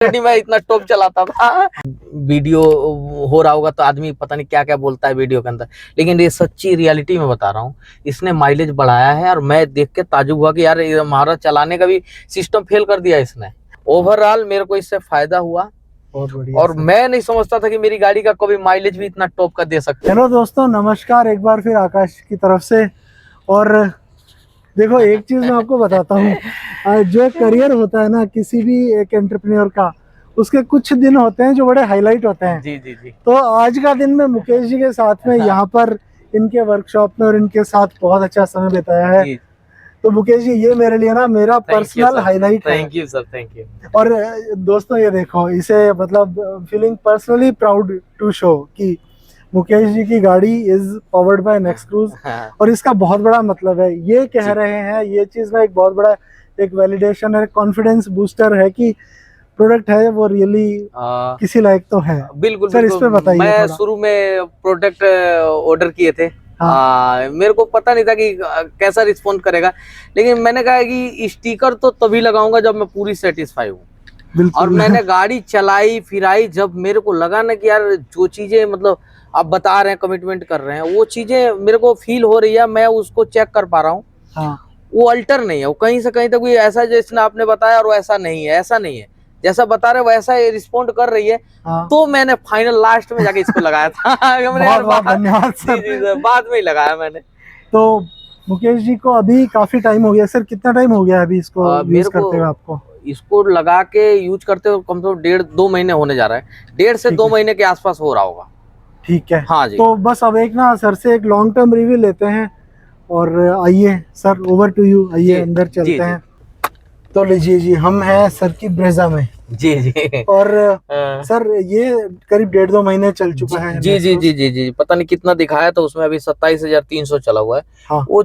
Already मैं इतना top चलाता था। वीडियो हो रहा होगा तो आदमी पता नहीं क्या क्या बोलता है वीडियो के अंदर, लेकिन ये सच्ची रियलिटी में बता रहा हूँ। इसने माइलेज बढ़ाया है और मैं देख के ताजुब हुआ कि यार ये हमारा चलाने का भी सिस्टम फेल कर दिया इसने। ओवरऑल मेरे को इससे फायदा हुआ और मैं नहीं समझता था कि मेरी गाड़ी का कभी माइलेज भी इतना टॉप का दे सकता है। हेलो दोस्तों, नमस्कार एक बार फिर आकाश की तरफ से। और देखो, एक चीज मैं आपको बताता हूँ, जो करियर होता है ना किसी भी एक एंटरप्रेन्योर का, उसके कुछ दिन होते हैं जो बड़े हाईलाइट होते हैं। जी जी जी। तो आज का दिन मैं मुकेश जी के साथ में यहाँ पर इनके वर्कशॉप में और इनके साथ बहुत अच्छा समय बिताया है। जी। तो मुकेश जी, ये मेरे लिए ना मेरा पर्सनल हाईलाइट है। Thank you sir, thank you. और दोस्तों ये देखो, इसे मतलब feeling personally proud to show कि मुकेश जी की गाड़ी is powered by next cruise. और इसका बहुत बड़ा मतलब है, ये कह रहे हैं, ये चीज में एक बहुत बड़ा एक वैलिडेशन है, कॉन्फिडेंस बूस्टर है कि प्रोडक्ट है वो रियली किसी लायक तो है। बिल्कुल सर, इस पे बताइए। मैं शुरू में प्रोडक्ट ऑर्डर किए थे। मेरे को पता नहीं था कि कैसा रिस्पॉन्ड करेगा, लेकिन मैंने कहा कि स्टिकर तो तभी लगाऊंगा जब मैं पूरी सेटिस्फाई हूँ। और मैंने गाड़ी चलाई फिराई, जब मेरे को लगा ना कि यार जो चीजें मतलब आप बता रहे हैं, कमिटमेंट कर रहे हैं, वो चीजें मेरे को फील हो रही है, मैं उसको चेक कर पा रहा हूँ। वो अल्टर नहीं है, वो कहीं से कहीं तक कोई ऐसा जैसे आपने बताया और वैसा नहीं है, ऐसा नहीं है, जैसा बता रहे वैसा ये रिस्पॉन्ड कर रही है। तो मैंने फाइनल लास्ट में जाके इसको लगाया था। धन्यवाद सर। जी, बाद में ही लगाया मैंने। तो मुकेश जी को अभी काफी टाइम हो गया सर, कितना टाइम हो गया अभी इसको यूज करते हुए आपको? इसको लगा के यूज करते हुए कम से कम 1.5-2 महीने होने जा रहा है। 1.5 से 2 महीने के आसपास हो रहा होगा। ठीक है। हाँ जी। तो बस अब एक ना सर से एक लॉन्ग टर्म रिव्यू लेते हैं। और आइए सर, ओवर टू यू, आइए अंदर चलते हैं। तो लीजिए जी, हम हैं सर की ब्रेजा में। जी जी। और सर ये करीब 1.5-2 महीने चल चुका है। जी जी जी जी जी। पता नहीं कितना दिखाया था उसमें, अभी 27,300 चला हुआ है। हाँ। वो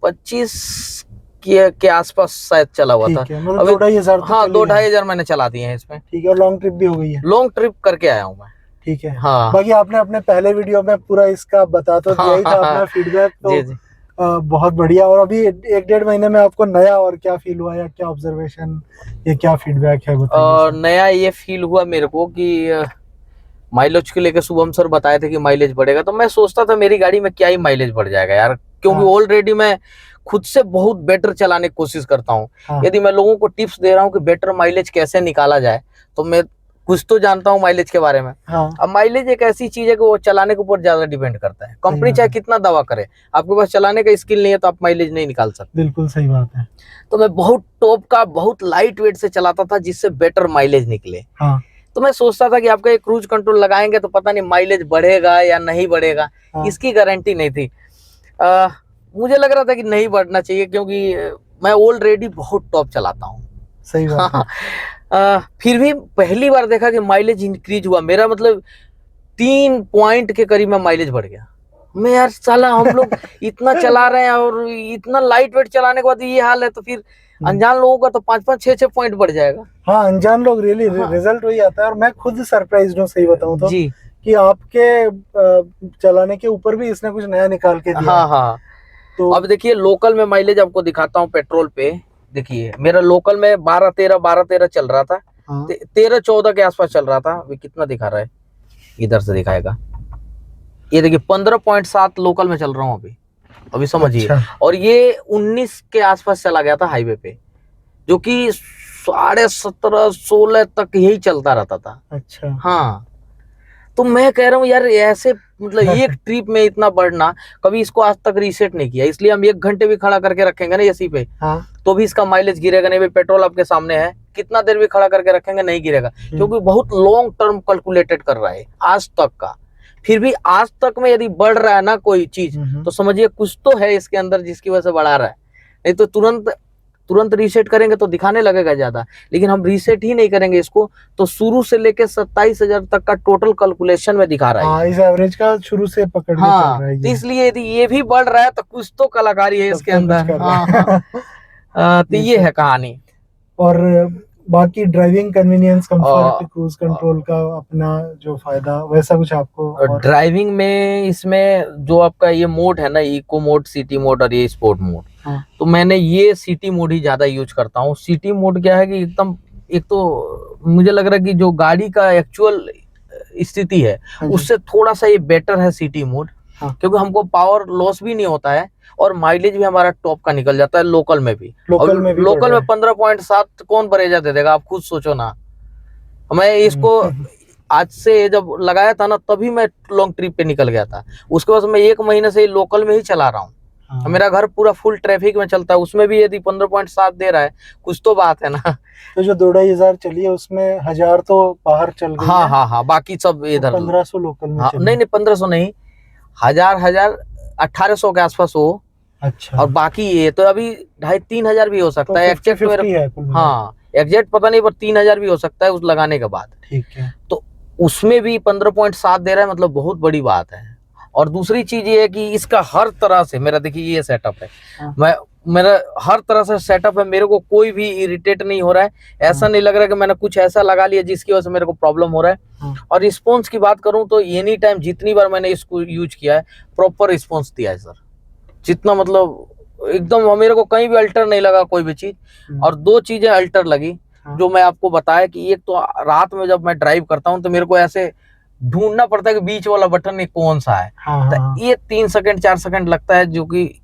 25 के आसपास शायद चला हुआ था। मतलब 2-2.5 हज़ार। हाँ, 2-2.5 मैंने चला दिए हैं इसमें। ठीक है। और लॉन्ग ट्रिप भी हो गई है? लॉन्ग ट्रिप करके आया हूँ मैं। ठीक है। हाँ। बाकी आपने अपने पहले वीडियो में पूरा इसका बता तो दिया ही था अपना फीडबैक। तो जी जी। बहुत बढ़िया। और अभी 1-1.5 महीने में आपको नया और क्या फील हुआ या क्या ऑब्जर्वेशन, ये क्या फीडबैक है बताइए। नया ये फील हुआ मेरे को कि माइलेज को लेकर शुभम सर बताए थे कि माइलेज बढ़ेगा, तो मैं सोचता था मेरी गाड़ी में क्या ही माइलेज बढ़ जाएगा यार, क्योंकि ऑलरेडी मैं खुद से बहुत बेटर चलाने की कोशिश करता हूँ। यदि मैं लोगों को टिप्स दे रहा हूँ कि बेटर माइलेज कैसे निकाला जाए, तो मैं कुछ तो जानता हूँ माइलेज के बारे में। अब माइलेज एक ऐसी चीज है कि वो चलाने के ऊपर ज्यादा डिपेंड करता है। कंपनी चाहे कितना दावा करे, आपके पास चलाने का स्किल नहीं है तो आप माइलेज नहीं निकाल सकते। बिल्कुल सही बात है। तो मैं बहुत टॉप का, बहुत लाइट वेट से चलाता था जिससे बेटर माइलेज निकले। तो मैं सोचता था कि आपका एक क्रूज कंट्रोल लगाएंगे तो पता नहीं माइलेज बढ़ेगा या नहीं बढ़ेगा, इसकी गारंटी नहीं थी। मुझे लग रहा था कि नहीं बढ़ना चाहिए, क्योंकि मैं ऑलरेडी बहुत टॉप चलाता हूँ। सही बात है। फिर भी पहली बार देखा कि माइलेज इंक्रीज हुआ मेरा, मतलब 3 पॉइंट के करीब में माइलेज बढ़ गया। मैं यार साला, हम लोग इतना चला रहे हैं और इतना लाइट वेट चलाने के बाद ये हाल है, तो फिर अनजान लोगों का तो 5-5, 6-6 पॉइंट बढ़ जाएगा। हाँ, अनजान लोग रियली रिजल्ट वही आता है। और मैं खुद सरप्राइज्ड हूँ, सही बताऊँ तो, जी, कि आपके चलाने के ऊपर भी इसने कुछ नया निकाल के दिया। हाँ। तो अब देखिए, लोकल में माइलेज आपको दिखाता हूँ पेट्रोल पे। देखिए मेरा लोकल में 12-13 चल रहा था। 13-14 के आसपास चल रहा था। अभी कितना दिखा रहा है, इधर से दिखाएगा, ये देखिए 15.7 लोकल में चल रहा हूँ अभी समझिए। अच्छा। और ये 19 के आसपास चला गया था हाईवे पे, जो कि 17.5-16 तक यही चलता रहता था। अच्छा। हाँ, तो मैं कह रहा हूँ यार, ऐसे मतलब एक ट्रिप में इतना बढ़ना, कभी इसको आज तक रीसेट नहीं किया। इसलिए हम 1 घंटे भी खड़ा करके रखेंगे ना एसी पे, तो भी इसका माइलेज गिरेगा नहीं। पेट्रोल आपके सामने है, कितना देर भी खड़ा करके रखेंगे नहीं गिरेगा, क्योंकि बहुत लॉन्ग टर्म कैलकुलेटेड कर रहा है आज तक का। फिर भी आज तक में यदि बढ़ रहा है ना कोई चीज, तो समझिए कुछ तो है इसके अंदर जिसकी वजह से बढ़ा रहा है। नहीं तो तुरंत रीसेट करेंगे तो दिखाने लगेगा ज्यादा, लेकिन हम रीसेट ही नहीं करेंगे इसको, तो शुरू से लेके 27,000 तक का टोटल कैलकुलेशन में दिखा रहा है। इस एवरेज का शुरू से पकड़ के चल रहा है। तो इसलिए यदि ये भी बढ़ रहा है तो कुछ तो कलाकारी है इसके अंदर। तो ये है कहानी। और बाकी driving convenience, comfort, cruise control का अपना जो फायदा, वैसा कुछ आपको? ड्राइविंग में इसमें जो आपका ये मोड है ना, इको मोड, सिटी मोड और ये स्पोर्ट मोड, तो मैंने ये सिटी मोड ही ज्यादा यूज करता हूँ। सिटी मोड क्या है कि एकदम एक तो मुझे लग रहा है कि जो गाड़ी का एक्चुअल स्थिति है हाँ जी। उससे थोड़ा सा ये बेटर है सिटी मोड, हाँ। क्योंकि हमको पावर लॉस भी नहीं होता है और माइलेज भी हमारा टॉप का निकल जाता है लोकल में भी। लोकल में भी लोकल में 15.7 कौन बरेजा दे देगा, आप खुद सोचो ना। मैं इसको आज से जब लगाया था ना तभी मैं लॉन्ग ट्रिप पे निकल गया था, उसके बाद मैं 1 महीने से लोकल में ही चला रहा हूँ। हाँ। मेरा घर पूरा फुल ट्रैफिक में चलता है, उसमें भी यदि 15.7 दे रहा है कुछ तो बात है ना। तो जो 2-2.5 चली है उसमें 1000 तो बाहर चल गई हाँ है। हाँ हाँ, बाकी सब इधर 1500 लोकल में हाँ, चली। नहीं 1500 नहीं, 1800 के आसपास हो। अच्छा। और बाकी ये तो अभी 2500-3000 भी हो सकता तो है 50-50 एग्जैक्ट है कुल मिला। हाँ एग्जैक्ट पता नहीं, पर 3000 भी हो सकता है उस लगाने के बाद। ठीक है। तो उसमें भी 15.7 दे रहा है, मतलब बहुत बड़ी बात है। और दूसरी चीज ये है कि इसका हर तरह से मेरा देखिए ये सेटअप है। हाँ। मेरा हर तरह से सेटअप है, मेरे को कोई भी इरिटेट नहीं हो रहा है। ऐसा नहीं लग रहा है कि मैंने कुछ ऐसा लगा लिया जिसकी वजह से मेरे को प्रॉब्लम हो रहा है। हाँ। और रिस्पॉन्स की बात करूं तो एनी टाइम जितनी बार मैंने इसको यूज किया है प्रॉपर रिस्पॉन्स दिया है सर, जितना मतलब एकदम मेरे को कहीं भी अल्टर नहीं लगा कोई भी चीज। और 2 चीजें अल्टर लगी जो मैं आपको बताया कि एक तो रात में जब मैं ड्राइव करता हूं तो मेरे को ऐसे ढूंढना पड़ता है कि बीच वाला बटन ये कौन सा है। हाँ, तो हाँ। ये 3 सेकंड 4 सेकंड लगता है, जो कि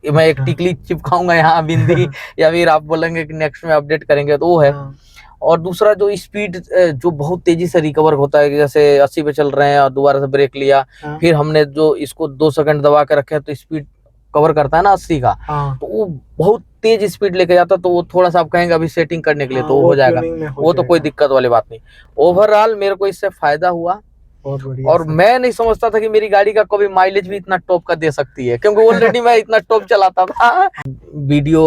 मैं एक टिकली चिपकाऊंगा यहाँ बिंदी या फिर आप बोलेंगे कि नेक्स्ट में अपडेट करेंगे तो वो है। और दूसरा जो स्पीड जो बहुत तेजी से रिकवर होता है, जैसे 80 पे चल रहे हैं और दोबारा से ब्रेक लिया, फिर हमने जो इसको 2 सेकंड दबा के रखे तो स्पीड कवर करता है ना 80 का। तो वो बहुत तेज स्पीड लेके जाता, तो वो थोड़ा सा आप कहेंगे अभी सेटिंग करने के लिए तो हो जाएगा, वो तो कोई दिक्कत वाली बात नहीं। ओवरऑल मेरे को इससे फायदा हुआ। और मैं नहीं समझता था कि मेरी गाड़ी का कभी माइलेज भी इतना टॉप का दे सकती है, क्योंकि ऑलरेडी मैं इतना टॉप चलाता था। वीडियो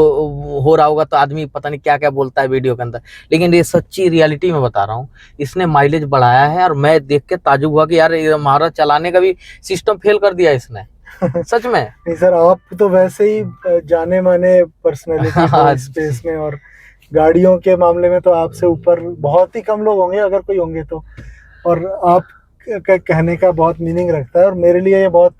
हो रहा होगा तो आदमी पता नहीं क्या क्या बोलता है वीडियो के अंदर, लेकिन ये सच्ची रियलिटी में बता रहा हूँ, इसने माइलेज बढ़ाया है। और मैं देख के ताजुब हुआ कि यार हमारा चलाने का भी सिस्टम फेल कर दिया इसने। सच में नहीं सर, आप तो वैसे ही जाने माने पर्सनालिटी हो इस स्पेस में, और गाड़ियों के मामले में तो आपसे ऊपर बहुत ही कम लोग होंगे अगर कोई होंगे तो। और आप का कहने का बहुत मीनिंग रखता है और मेरे लिए ये बहुत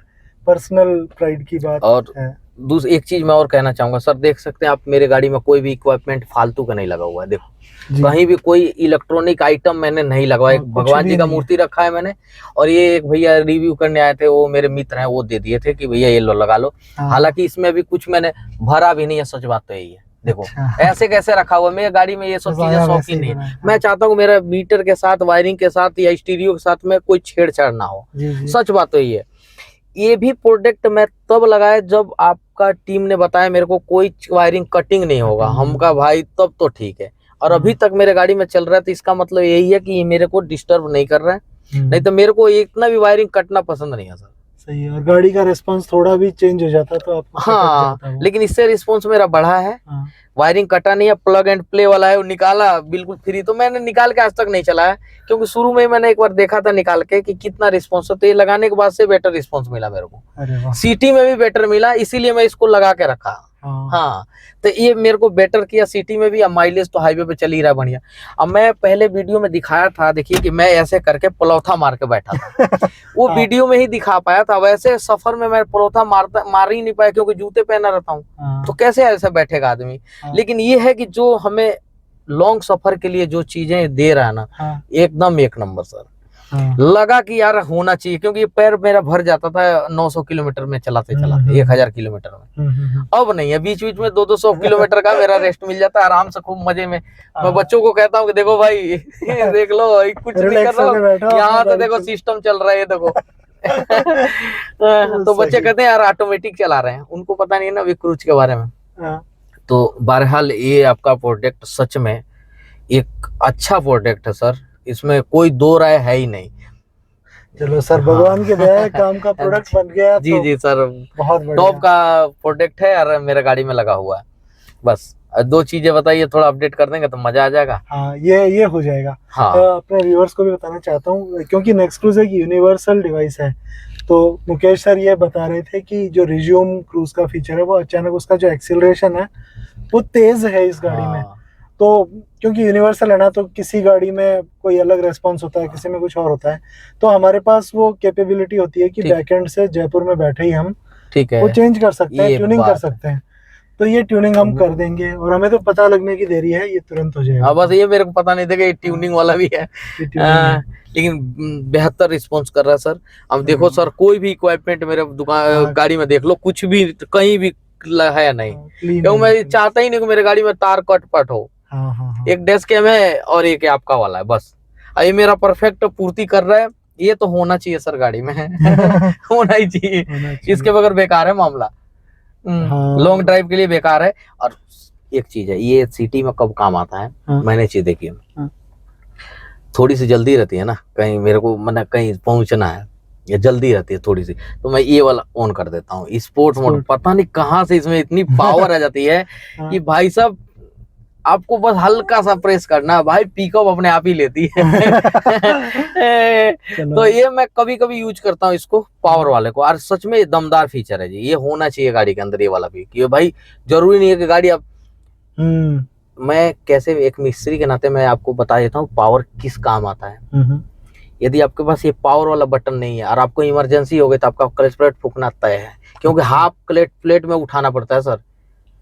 पर्सनल प्राइड की बात और है। दूसरी एक चीज मैं और कहना चाहूंगा सर, देख सकते हैं आप मेरे गाड़ी में कोई भी इक्विपमेंट फालतू का नहीं लगा हुआ है। देखो कहीं भी कोई इलेक्ट्रॉनिक आइटम मैंने नहीं लगवाया। एक भगवान जी का मूर्ति रखा है मैंने, और ये एक भैया रिव्यू करने आए थे, वो मेरे मित्र हैं, वो दे दिए थे कि भैया ये लो लगा लो। हालांकि इसमें भी कुछ मैंने भरा भी नहीं है, सच बात तो यही है। देखो ऐसे कैसे रखा हुआ, मेरी गाड़ी में ये सब चीजें शौकीन नहीं है। मैं चाहता हूँ मेरा मीटर के साथ, वायरिंग के साथ या स्टीरियो के साथ में कोई छेड़छाड़ ना हो। सच बात तो यही है। ये भी प्रोडक्ट मैं तब लगाया जब आपका टीम ने बताया मेरे को कोई वायरिंग कटिंग नहीं होगा। हमका भाई तब तो ठीक है, और अभी तक मेरे गाड़ी में चल रहा है, तो इसका मतलब यही है कि ये मेरे को डिस्टर्ब नहीं कर रहा है। नहीं तो मेरे को इतना भी वायरिंग कटना पसंद नहीं है सर। सही है। और गाड़ी का रिस्पांस थोड़ा भी चेंज हो जाता तो आपको हाँ, लेकिन इससे रिस्पांस मेरा बढ़ा है। वायरिंग कटा नहीं है, प्लग एंड प्ले वाला है, वो निकाला बिल्कुल फ्री। तो मैंने निकाल के आज तक नहीं चलाया, क्योंकि शुरू में मैंने एक बार देखा था निकाल के कि कितना रिस्पांस है, तो ये लगाने के बाद से बेटर रिस्पांस मिला मेरे को। सिटी में भी बेटर मिला, इसीलिए मैं इसको लगा के रखा। हाँ, तो ये मेरे को बेटर किया सिटी में भी। अब माइलेज तो हाईवे पे चल ही रहा है बढ़िया। अब मैं पहले वीडियो में दिखाया था, देखिए कि मैं ऐसे करके पलौथा मार के बैठा था। वो वीडियो में ही दिखा पाया था। वैसे सफर में मैं पलौथा मार ही नहीं पाया, क्योंकि जूते पहना रहता हूँ, तो कैसे ऐसे बैठेगा आदमी। लेकिन ये है कि जो हमें लॉन्ग सफर के लिए जो चीजें दे रहा है ना, एकदम एक नंबर सर। लगा कि यार होना चाहिए, क्योंकि पैर मेरा भर जाता था 900 किलोमीटर में चलाते चलाते, 1000 किलोमीटर में। अब नहीं है, बीच बीच में 200 किलोमीटर का मेरा रेस्ट मिल जाता है आराम से, खूब मजे में। मैं बच्चों को कहता हूँ कि देखो भाई देख लो, कुछ नहीं कर रहा हूँ, यहाँ तो देखो सिस्टम चल रहा है, देखो। तो बच्चे कहते हैं यार ऑटोमेटिक चला रहे हैं, उनको पता नहीं है ना अभी क्रूज के बारे में। तो बहरहाल ये आपका प्रोडक्ट सच में एक अच्छा प्रोडक्ट है सर, इसमें कोई दो राय है ही नहीं। चलो सर, भगवान की दया है, काम का प्रोडक्ट बन गया। जी जी सर, बहुत टॉप का प्रोडक्ट है यार, मेरे गाड़ी में लगा हुआ है। बस 2 चीजें बताइए, थोड़ा अपडेट कर देंगे तो मजा आ जाएगा। हाँ, ये हो जाएगा। हाँ। अपने व्यूअर्स को भी बताना चाहता हूँ, क्योंकि नेक्सक्रूज एक यूनिवर्सल डिवाइस है। तो मुकेश सर ये बता रहे थे कि जो रिज्यूम क्रूज का फीचर है, वो अचानक उसका जो एक्सीलरेशन है वो तेज है इस गाड़ी में। तो क्योंकि यूनिवर्सल है ना, तो किसी गाड़ी में कोई अलग रेस्पॉन्स होता है, किसी में कुछ और होता है। तो हमारे पास वो कैपेबिलिटी होती है कि बैकएंड से जयपुर में बैठे ही हम वो चेंज कर सकते हैं, ट्यूनिंग कर सकते हैं। तो ये ट्यूनिंग हम कर देंगे और हमें तो पता लगने की देरी है, ये तुरंत हो जाएगा। हाँ बस ये मेरे को पता नहीं था कि ये ट्यूनिंग वाला भी है। ये ट्यूनिंग है। लेकिन बेहतर रिस्पॉन्स कर रहा है सर। अब देखो सर, कोई भी इक्विपमेंट मेरे दुकान गाड़ी में देख लो, कुछ भी कहीं भी है नहीं, क्योंकि मैं चाहता ही नहीं कि मेरे गाड़ी में तार कट पट हो। एक डेस्क कैम है और एक आपका वाला है, बस ये मेरा परफेक्ट पूर्ति कर रहा है। ये तो होना चाहिए सर गाड़ी में होना ही चाहिए, इसके बगैर बेकार है मामला। लॉन्ग ड्राइव के लिए बेकार है। और एक चीज है, ये सिटी में कब काम आता है, मैंने चीज देखी है, थोड़ी सी जल्दी रहती है ना, कहीं मेरे को मतलब कहीं पहुंचना है, या जल्दी रहती है थोड़ी सी, तो मैं ये वाला ऑन कर देता हूँ, स्पोर्ट मोड। पता नहीं कहाँ से इसमें इतनी पावर आ जाती है कि भाई साहब आपको बस हल्का सा प्रेस करना है, भाई पिकअप अपने आप ही लेती है। तो ये मैं कभी कभी यूज करता हूँ इसको, पावर वाले को। और सच में दमदार फीचर है जी, ये होना चाहिए गाड़ी के अंदर ये वाला भी, कि भाई जरूरी नहीं है कि गाड़ी आप मैं कैसे एक मिस्त्री के नाते मैं आपको बता देता हूँ पावर किस काम आता है। यदि आपके पास ये पावर वाला बटन नहीं है और आपको इमरजेंसी हो गई तो आपका क्लच प्लेट फूकना तय है, क्योंकि हाफ क्लच प्लेट में उठाना पड़ता है सर।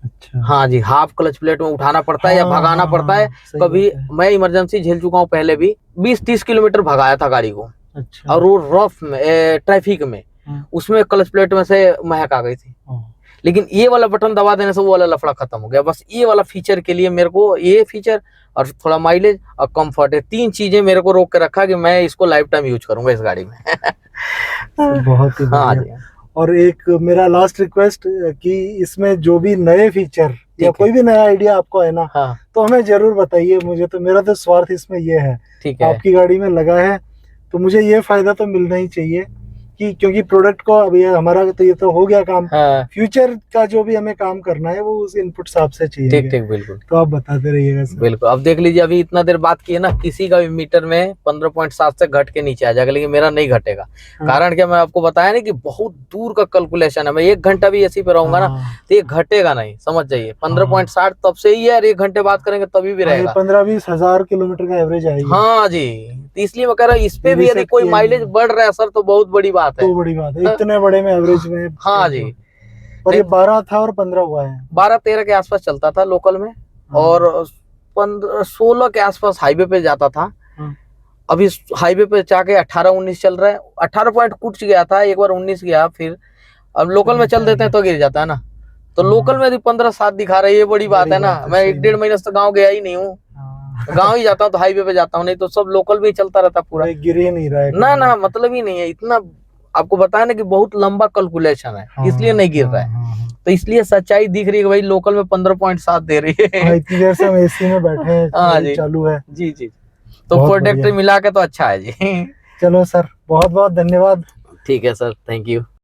अच्छा। हाँ जी, हाफ क्लच प्लेट में उठाना पड़ता है या भगाना पड़ता है। कभी मैं इमरजेंसी झेल चुका हूँ, पहले भी 20-30 किलोमीटर भगाया था गाड़ी को। अच्छा। और वो रफ में ट्रैफिक में, उसमें क्लच प्लेट में से महक आ गई थी। लेकिन ये वाला बटन दबा देने से वो वाला लफड़ा खत्म हो गया। बस ये वाला फीचर के लिए मेरे को, ये फीचर और थोड़ा माइलेज और कंफर्ट, है 3 चीजें मेरे को रोक के रखा कि मैं इसको लाइफ टाइम यूज करूंगा इस गाड़ी में। बहुत ही हाँ जी। और एक मेरा लास्ट रिक्वेस्ट कि इसमें जो भी नए फीचर या कोई भी नया आइडिया आपको है ना, हाँ, तो हमें जरूर बताइए। मुझे तो, मेरा तो स्वार्थ इसमें ये है, ठीक है, आपकी गाड़ी में लगा है तो मुझे ये फायदा तो मिलना ही चाहिए कि, क्योंकि प्रोडक्ट को अब ये हमारा तो ये तो हो गया काम, हाँ, फ्यूचर का जो भी हमें काम करना है वो उस इनपुट हिसाब से चाहिए। ठीक ठीक, बिल्कुल। तो आप बताते रहिएगा सर। बिल्कुल। अब देख लीजिए, अभी इतना देर बात की है ना, किसी का भी मीटर में 15.7 से घट के नीचे आ जाएगा, लेकिन मेरा नहीं घटेगा। हाँ। कारण क्या, मैं आपको बताया ना कि बहुत दूर का कैलकुलेशन है। मैं 1 घंटा भी एसी पे रहूंगा ना तो ये घटेगा नहीं, समझ जाइए। 15.7 तब से ही है, और 1 घंटे बात करेंगे तभी भी रहेगा। 15-20 हजार किलोमीटर का एवरेज आएगा। हाँ जी, इसलिए मैं कह रहा हूँ, इस पे भी यदि कोई माइलेज बढ़ रहा है सर तो बहुत बड़ी बात है। तो बड़ी बात है, इतने बड़े में एवरेज में। हाँ जी। और ये 12 था और 15 हुआ है। 12-13 के आसपास चलता था लोकल में, और 15-16 के आसपास हाईवे पे जाता था। अभी हाईवे पे जाके 18-19 चल रहा है। 18 पॉइंट कुछ गया था, एक बार 19 गया, फिर अब लोकल में चल देते हैं तो गिर जाता है ना। तो लोकल में 15-7 दिखा रहा है, ये बड़ी बात है ना। मैं 1-1.5 महीने से गाँव गया ही नहीं हूँ, गाँव ही जाता हूँ तो हाईवे पे जाता हूँ, नहीं तो सब लोकल में ही चलता रहता पूरा। गिर ही नहीं रहा है ना, ना मतलब ही नहीं है इतना। आपको बताया ना कि बहुत लंबा कैलकुलेशन है, इसलिए नहीं गिर रहा है। तो इसलिए सच्चाई दिख रही है भाई, लोकल में 15.7 दे रही है। इतनी देर से हम एसी में बैठे हैं, हाँ जी, चालू है। जी जी। तो प्रोडक्ट मिला के तो अच्छा है जी। चलो सर, बहुत बहुत धन्यवाद। ठीक है सर, थैंक यू।